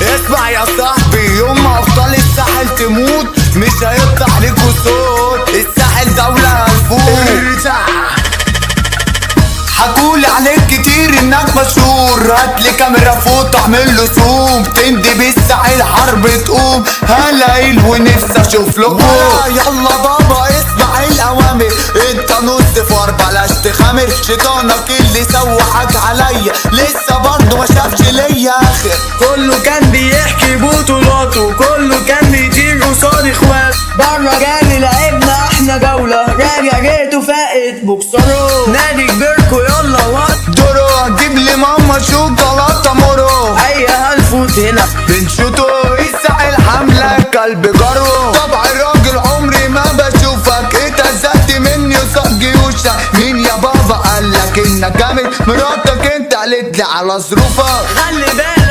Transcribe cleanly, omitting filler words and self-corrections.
اسمع يا صاحبي، يوم ما ابطال الساحل تموت مش هيطلع ليكوا صوت. الساحل دولة الفوق. حكولي عليك كتير انك مشهور، هاتلي كاميرا فوق اعمله زوم، تندي بالساحل حرب تقوم. هلاقيل ونفسي اشوف لكم. يلا بابا اسمع الاوامر، انت نص فار بلاش تخامر. شيطانك اللي سوحك عليا لسه برضه ما شافش ليا اخر. كله كان بيحكي بطولاته، كله كان بيطير قصاد اخواته. بره جالي لعبنا احنا جولة، راجع جيته فائت بوكسرو. نادي كبيركو يلا وات دورو، هتجيب لي ماما شوكولاتة مورو. اي هنفوت هنا بنشوتو الساحل حملة كلب جرو. طبع الراجل عمري ما بشوفك، اتهزقت مني وصق جيوشك. مين يا بابا قالك انك جامد؟ مراتك انت قالت لي على ظروفك. خلي بالك